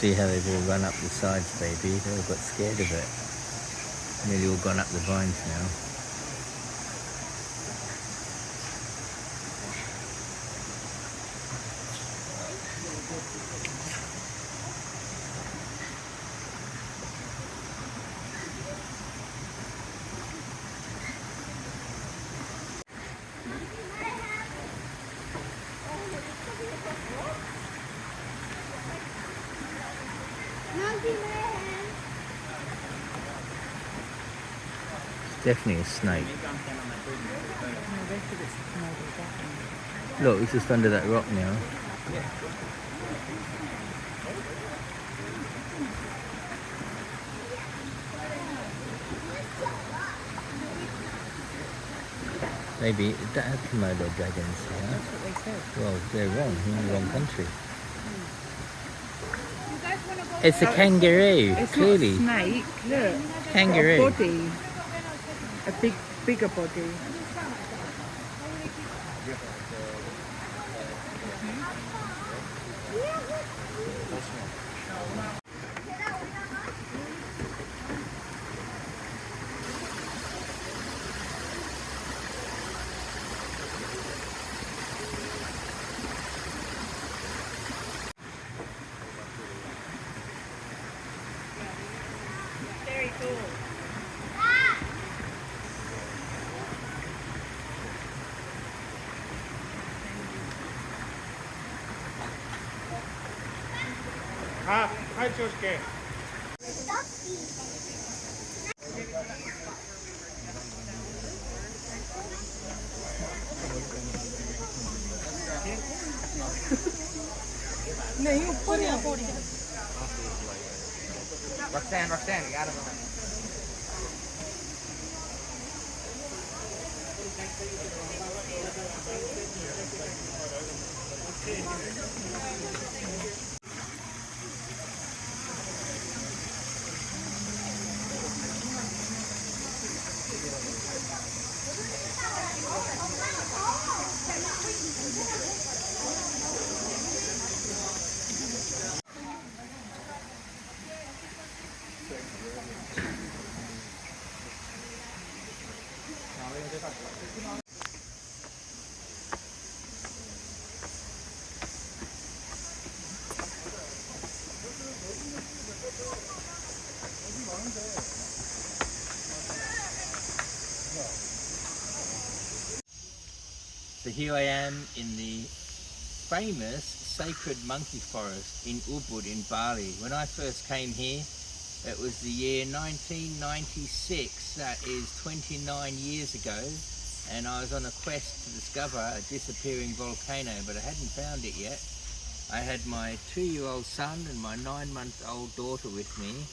See how they've all run up the sides, baby. They all got scared of it. Nearly all gone up the vines now. Definitely a snake. Look, it's just under that rock now. Maybe it don't have Komodo dragons. Huh? That's what they said. Well, they're wrong. You're in the wrong country. You guys want to go It's a there? kangaroo, It's clearly. not a snake. Look, Kangaroo. a body, a bigger body. Very cool. Hi, Josuke. Roxanne, you got him. So here I am in the famous sacred monkey forest in Ubud in Bali. When I first came here, it was the year 1996, that is 29 years ago, and I was on a quest to discover a disappearing volcano, but I hadn't found it yet. I had my 2-year-old son and my 9-month-old daughter with me,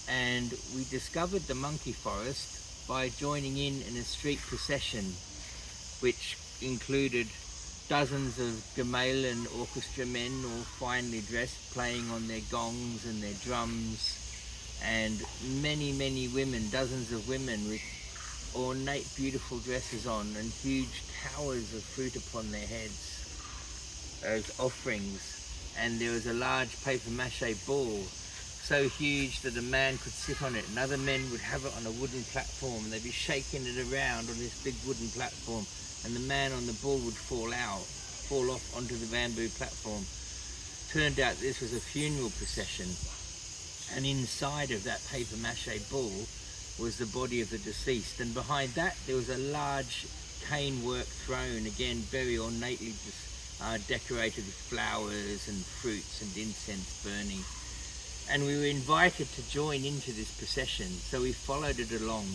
and we discovered the monkey forest by joining in a street procession, which included dozens of Gamelan orchestra men, all finely dressed, playing on their gongs and their drums, and many, many women, dozens of women with ornate, beautiful dresses on and huge towers of fruit upon their heads as offerings. And there was a large paper mache ball, so huge that a man could sit on it, and other men would have it on a wooden platform, and they'd be shaking it around on this big wooden platform, and the man on the ball would fall off onto the bamboo platform. Turned out this was a funeral procession, and inside of that paper mache ball was the body of the deceased, and behind that there was a large cane work throne, again very ornately decorated with flowers and fruits and incense burning. And we were invited to join into this procession, so we followed it along,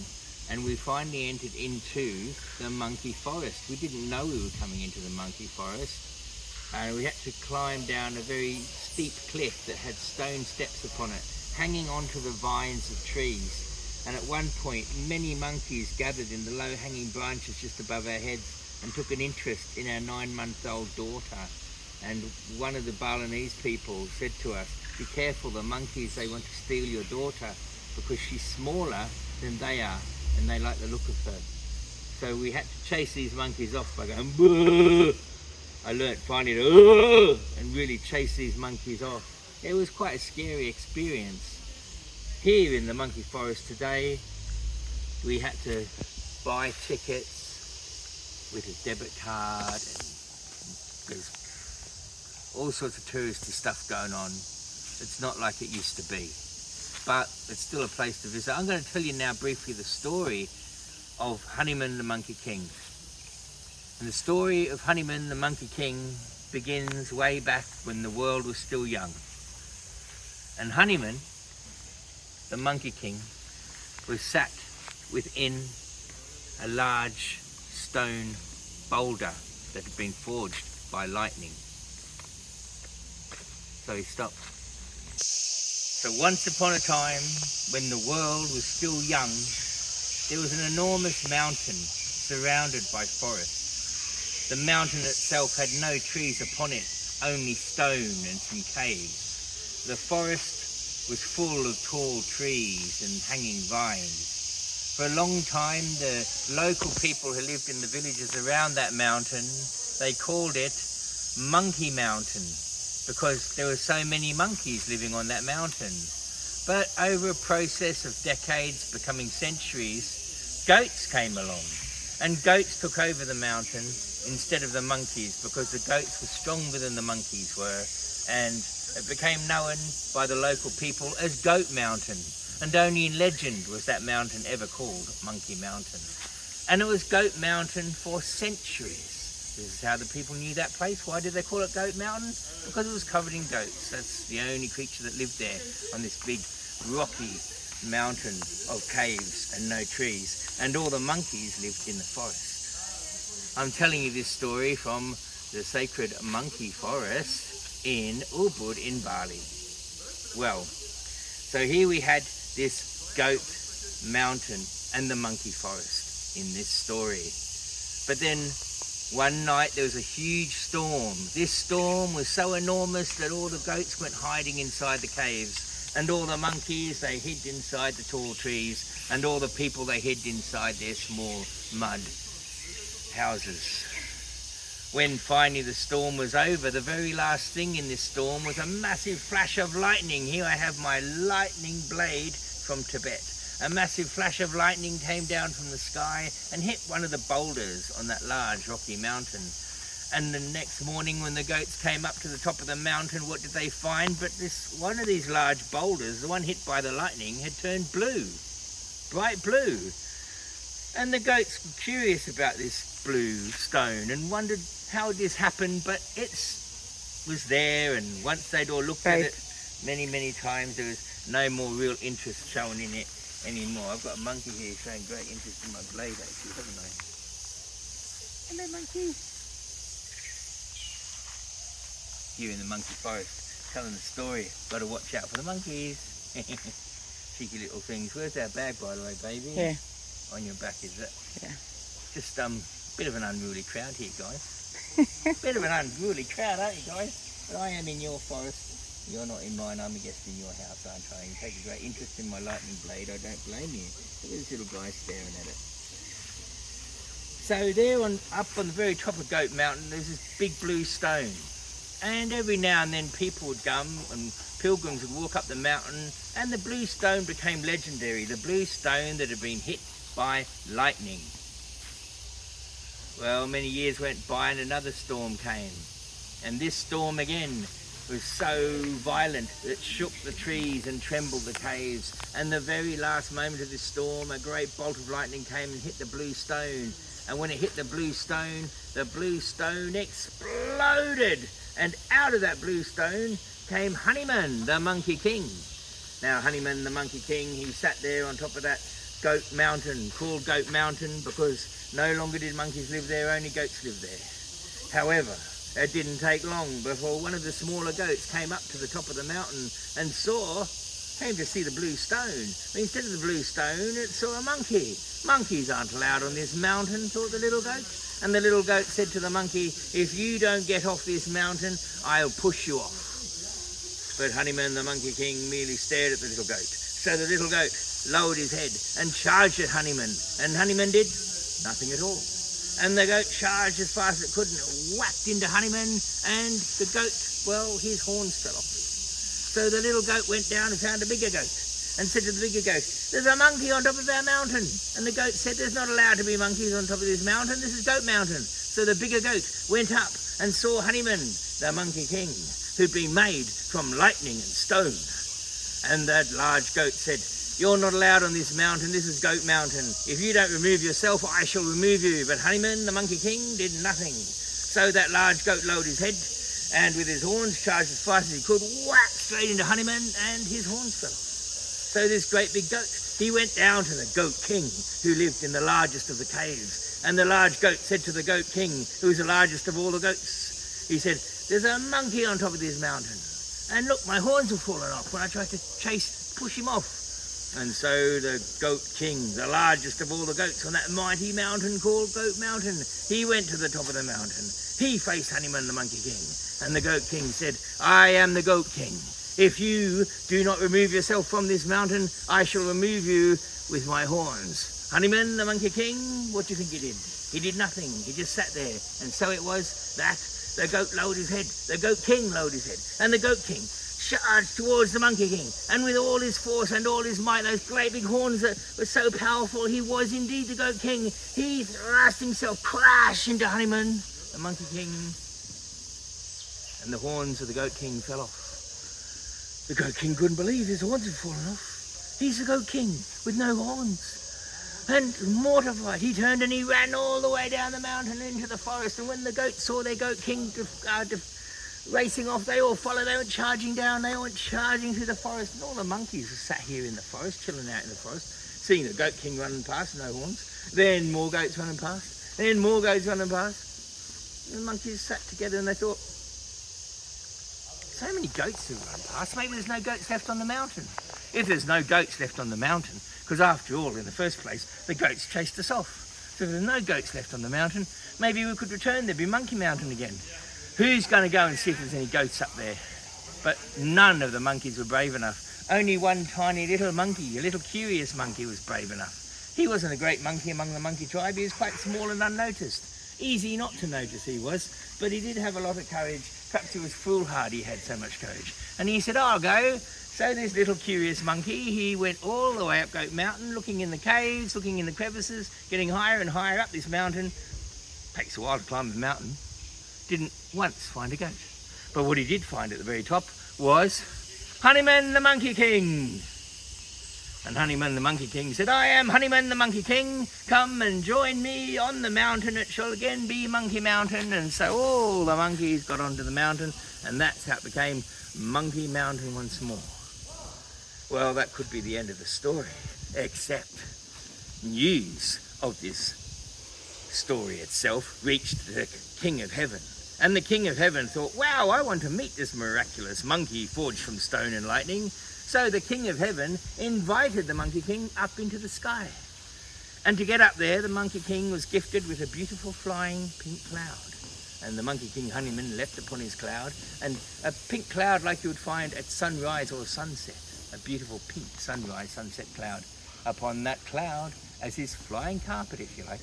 and we finally entered into the monkey forest. We didn't know we were coming into the monkey forest, and we had to climb down a very steep cliff that had stone steps upon it, hanging onto the vines of trees. And at one point, many monkeys gathered in the low-hanging branches just above our heads and took an interest in our 9-month-old daughter. And one of the Balinese people said to us, "Be careful, the monkeys, they want to steal your daughter because she's smaller than they are and they like the look of her." So we had to chase these monkeys off by going, "Boo!" I learnt finally to and really chase these monkeys off. It was quite a scary experience. Here in the monkey forest today, we had to buy tickets with a debit card, and there's all sorts of touristy stuff going on. It's not like it used to be, but it's still a place to visit. I'm going to tell you now briefly the story of Hanuman the Monkey King. And the story of Hanuman the Monkey King begins way back when the world was still young. And Hanuman the Monkey King was sat within a large stone boulder that had been forged by lightning. So he stopped. So once upon a time, when the world was still young, there was an enormous mountain surrounded by forest. The mountain itself had no trees upon it, only stone and some caves. The forest was full of tall trees and hanging vines. For a long time, the local people who lived in the villages around that mountain, they called it Monkey Mountain, because there were so many monkeys living on that mountain. But over a process of decades becoming centuries, goats came along, and goats took over the mountain instead of the monkeys, because the goats were stronger than the monkeys were, and it became known by the local people as Goat Mountain, and only in legend was that mountain ever called Monkey Mountain. And it was Goat Mountain for centuries. This is how the people knew that place. Why did they call it Goat Mountain? Because it was covered in goats. That's the only creature that lived there on this big rocky mountain of caves and no trees. And all the monkeys lived in the forest. I'm telling you this story from the sacred monkey forest in Ubud in Bali. Well, so here we had this Goat Mountain and the monkey forest in this story. But then one night there was a huge storm. This storm was so enormous that all the goats went hiding inside the caves, and all the monkeys, they hid inside the tall trees, and all the people, they hid inside their small mud houses. When finally the storm was over, the very last thing in this storm was a massive flash of lightning. Here I have my lightning blade from Tibet. A massive flash of lightning came down from the sky and hit one of the boulders on that large rocky mountain. And the next morning when the goats came up to the top of the mountain, what did they find? But one of these large boulders, the one hit by the lightning, had turned blue, bright blue. And the goats were curious about this blue stone and wondered how this happened, but it was there, and once they'd all looked at it many, many times, there was no more real interest shown in it anymore. I've got a monkey here showing great interest in my blade, actually, haven't I? Hello, monkey. Here in the monkey forest, telling the story. Got to watch out for the monkeys. Cheeky little things. Where's our bag, by the way, baby? Here. On your back, is it? Yeah. Just bit of an unruly crowd here, guys. Bit of an unruly crowd, aren't you, guys? But I am in your forest. You're not in mine. I'm a guest in your house, aren't I? You take a great interest in my lightning blade. I don't blame you. Look at this little guy staring at it. So there up on the very top of Goat Mountain, there's this big blue stone. And every now and then people would come and pilgrims would walk up the mountain, and the blue stone became legendary. The blue stone that had been hit by lightning. Well, many years went by and another storm came. And this storm again was so violent that it shook the trees and trembled the caves. And the very last moment of this storm, a great bolt of lightning came and hit the blue stone. And when it hit the blue stone exploded. And out of that blue stone came Hanuman, the Monkey King. Now, Hanuman, the Monkey King, he sat there on top of that Goat Mountain, called Goat Mountain because no longer did monkeys live there, only goats lived there. However, it didn't take long before one of the smaller goats came up to the top of the mountain and came to see the blue stone. But instead of the blue stone, it saw a monkey. Monkeys aren't allowed on this mountain, thought the little goat. And the little goat said to the monkey, if you don't get off this mountain, I'll push you off. But Hanuman, the Monkey King, merely stared at the little goat. So the little goat lowered his head and charged at Hanuman. And Hanuman did nothing at all. And the goat charged as fast as it could and it whacked into Hanuman, and the goat, well, his horns fell off. So the little goat went down and found a bigger goat and said to the bigger goat, there's a monkey on top of our mountain. And the goat said, there's not allowed to be monkeys on top of this mountain. This is Goat Mountain. So the bigger goat went up and saw Hanuman, the Monkey King, who'd been made from lightning and stone. And that large goat said, you're not allowed on this mountain. This is Goat Mountain. If you don't remove yourself, I shall remove you. But Hanuman, the Monkey King, did nothing. So that large goat lowered his head and with his horns charged as fast as he could, whack straight into Hanuman, and his horns fell off. So this great big goat, he went down to the Goat King, who lived in the largest of the caves. And the large goat said to the Goat King, who was the largest of all the goats, he said, there's a monkey on top of this mountain. And look, my horns have fallen off when I tried to push him off. And so the Goat King, the largest of all the goats on that mighty mountain called Goat Mountain, he went to the top of the mountain. He faced Honeyman the Monkey King. And the Goat King said, I am the Goat King. If you do not remove yourself from this mountain, I shall remove you with my horns. Honeyman the Monkey King, what do you think he did? He did nothing. He just sat there. And so it was that the goat lowered his head, the Goat King lowered his head, and the Goat King charged towards the Monkey King. And with all his force and all his might, those great big horns that were so powerful, he was indeed the Goat King. He thrust himself crash into Honeyman the Monkey King, and the horns of the Goat King fell off. The Goat King couldn't believe his horns had fallen off. He's the Goat King with no horns. And mortified, he turned and he ran all the way down the mountain into the forest. And when the goats saw their Goat King racing off, they all followed. They went charging down. They went charging through the forest. And all the monkeys were sat here in the forest, chilling out in the forest, seeing the Goat King running past, no horns. Then more goats running past. Then more goats running past. And the monkeys sat together and they thought, so many goats have run past. Maybe there's no goats left on the mountain. If there's no goats left on the mountain, because after all, in the first place, the goats chased us off. So if there's no goats left on the mountain, maybe we could return. There'd be Monkey Mountain again. Who's going to go and see if there's any goats up there? But none of the monkeys were brave enough. Only one tiny little monkey, a little curious monkey, was brave enough. He wasn't a great monkey among the monkey tribe. He was quite small and unnoticed. Easy not to notice he was, but he did have a lot of courage. Perhaps he was foolhardy, he had so much courage. And he said, I'll go. So this little curious monkey, he went all the way up Goat Mountain, looking in the caves, looking in the crevices, getting higher and higher up this mountain. Takes a while to climb the mountain. Didn't once find a goat. But what he did find at the very top was Honeyman the Monkey King. And Honeyman the Monkey King said, I am Honeyman the Monkey King. Come and join me on the mountain. It shall again be Monkey Mountain. And so all the monkeys got onto the mountain, and that's how it became Monkey Mountain once more. Well, that could be the end of the story, except news of this story itself reached the King of Heaven. And the King of Heaven thought, wow, I want to meet this miraculous monkey forged from stone and lightning. So the King of Heaven invited the Monkey King up into the sky. And to get up there, the Monkey King was gifted with a beautiful flying pink cloud. And the Monkey King Honeyman leapt upon his cloud, and a pink cloud like you would find at sunrise or sunset. A beautiful pink sunrise, sunset cloud. Upon that cloud, as his flying carpet, if you like,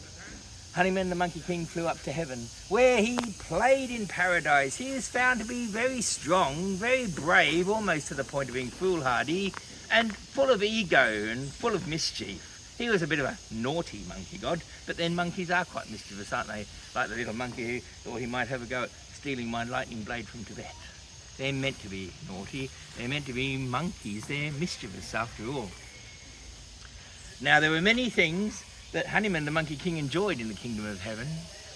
Honeyman the Monkey King flew up to heaven, where he played in paradise. He was found to be very strong, very brave, almost to the point of being foolhardy, and full of ego and full of mischief. He was a bit of a naughty monkey god, but then monkeys are quite mischievous, aren't they? Like the little monkey who thought he might have a go at stealing my lightning blade from Tibet. They're meant to be naughty. They're meant to be monkeys. They're mischievous after all. Now, there were many things that Honeyman the Monkey King enjoyed in the kingdom of heaven,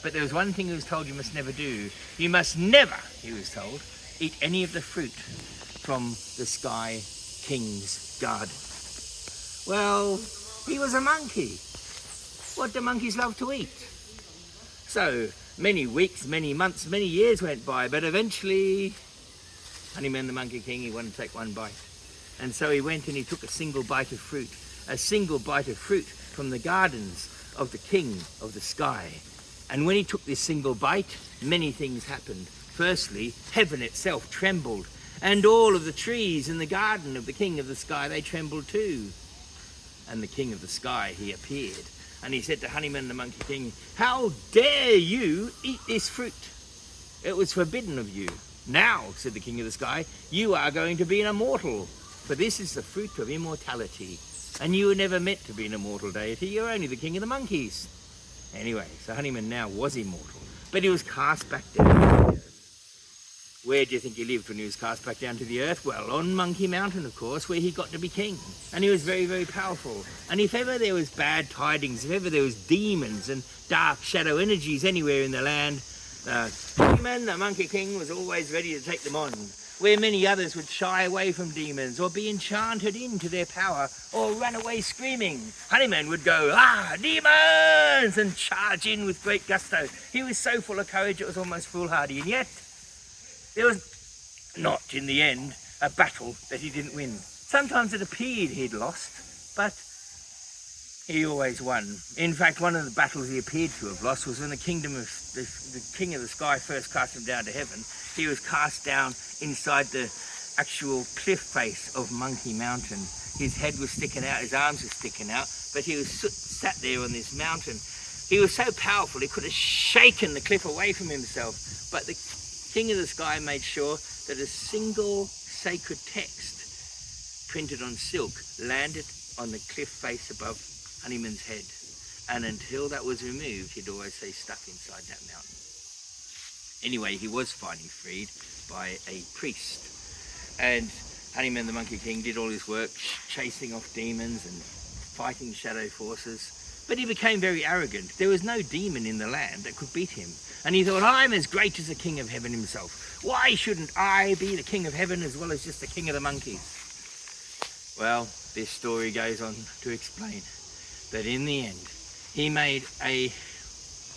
but there was one thing he was told you must never do. You must never, he was told, eat any of the fruit from the Sky King's garden. Well, he was a monkey. What do monkeys love to eat? So, many weeks, many months, many years went by, but eventually Honeyman the Monkey King, he wanted to take one bite. And so he went and he took a single bite of fruit from the gardens of the King of the Sky. And when he took this single bite, many things happened. Firstly, heaven itself trembled, and all of the trees in the garden of the King of the Sky, they trembled too. And the King of the Sky, he appeared, and he said to Honeyman the Monkey King, how dare you eat this fruit? It was forbidden of you. Now, said the King of the Sky, you are going to be an immortal, for this is the fruit of immortality. And you were never meant to be an immortal deity, you're only the king of the monkeys. Anyway, so Honeyman now was immortal, but he was cast back down to the earth. Where do you think he lived when he was cast back down to the earth? Well, on Monkey Mountain, of course, where he got to be king. And he was very, very powerful. And if ever there was bad tidings, if ever there was demons and dark shadow energies anywhere in the land, Honeyman the Monkey King was always ready to take them on. Where many others would shy away from demons or be enchanted into their power or run away screaming, Honeyman would go, ah, demons, and charge in with great gusto. He was so full of courage it was almost foolhardy, and yet there was not, in the end, a battle that he didn't win. Sometimes it appeared he'd lost, But he always won. In fact, one of the battles he appeared to have lost was when the king of the sky first cast him down to heaven. He was cast down inside the actual cliff face of Monkey Mountain. His head was sticking out, his arms were sticking out, but he was sat there on this mountain. He was so powerful he could have shaken the cliff away from himself. But the king of the sky made sure that a single sacred text printed on silk landed on the cliff face above Honeyman's head, and until that was removed, he'd always stay stuck inside that mountain. Anyway, he was finally freed by a priest, and Honeyman the Monkey King did all his work, chasing off demons and fighting shadow forces, but he became very arrogant. There was no demon in the land that could beat him, and he thought, I'm as great as the king of heaven himself. Why shouldn't I be the king of heaven as well as just the king of the monkeys? Well, this story goes on to explain that in the end, he made a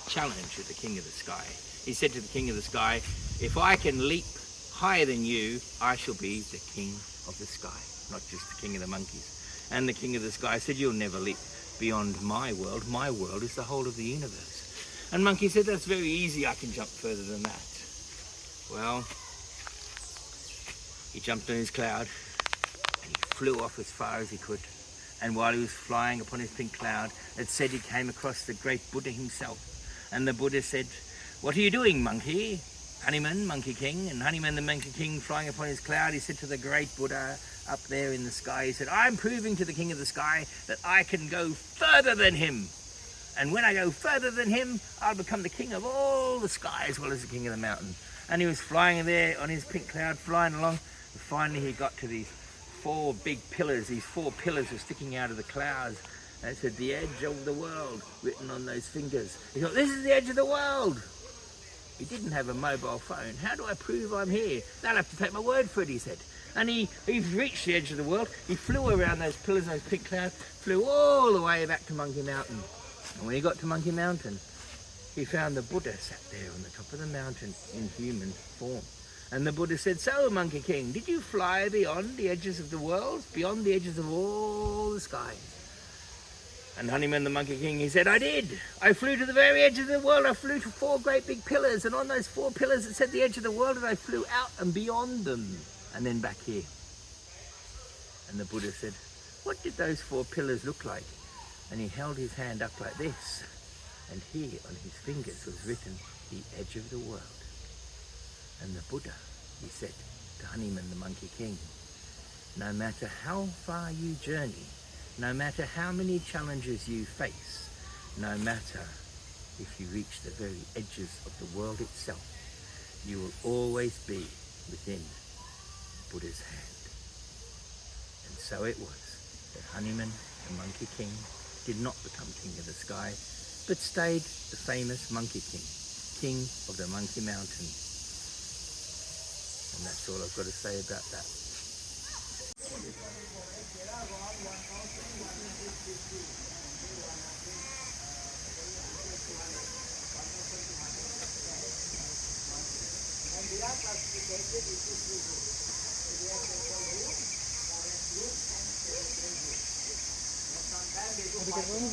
challenge to the king of the sky. He said to the king of the sky, if I can leap higher than you, I shall be the king of the sky, not just the king of the monkeys. And the king of the sky said, you'll never leap beyond my world. My world is the whole of the universe. And Monkey said, that's very easy, I can jump further than that. Well, he jumped on his cloud and he flew off as far as he could. And while he was flying upon his pink cloud, it said he came across the great Buddha himself. And the Buddha said, what are you doing, monkey? Honeyman, Monkey King. And Honeyman the Monkey King, flying upon his cloud, he said to the great Buddha up there in the sky, he said, I'm proving to the king of the sky that I can go further than him. And when I go further than him, I'll become the king of all the sky as well as the king of the mountain. And he was flying there on his pink cloud, flying along. And finally he got to these 4 big pillars. These 4 pillars were sticking out of the clouds. And it said, the edge of the world, written on those fingers. He thought, this is the edge of the world. He didn't have a mobile phone. How do I prove I'm here? They'll have to take my word for it, he said. And he reached the edge of the world. He flew around those pillars, those pink clouds, flew all the way back to Monkey Mountain. And when he got to Monkey Mountain, he found the Buddha sat there on the top of the mountain in human form. And the Buddha said, so, Monkey King, did you fly beyond the edges of the world, beyond the edges of all the skies? And Honeyman the Monkey King, he said, I did. I flew to the very edge of the world. I flew to 4 great big pillars, and on those 4 pillars it said the edge of the world, and I flew out and beyond them, and then back here. And the Buddha said, what did those 4 pillars look like? And he held his hand up like this, and here on his fingers was written, the edge of the world. And the Buddha, he said to Honeyman the Monkey King, no matter how far you journey, no matter how many challenges you face, no matter if you reach the very edges of the world itself, you will always be within Buddha's hand. And so it was that Honeyman the Monkey King did not become king of the sky, but stayed the famous Monkey King, king of the Monkey Mountain. And that's all I've got to say about that. Have you got one?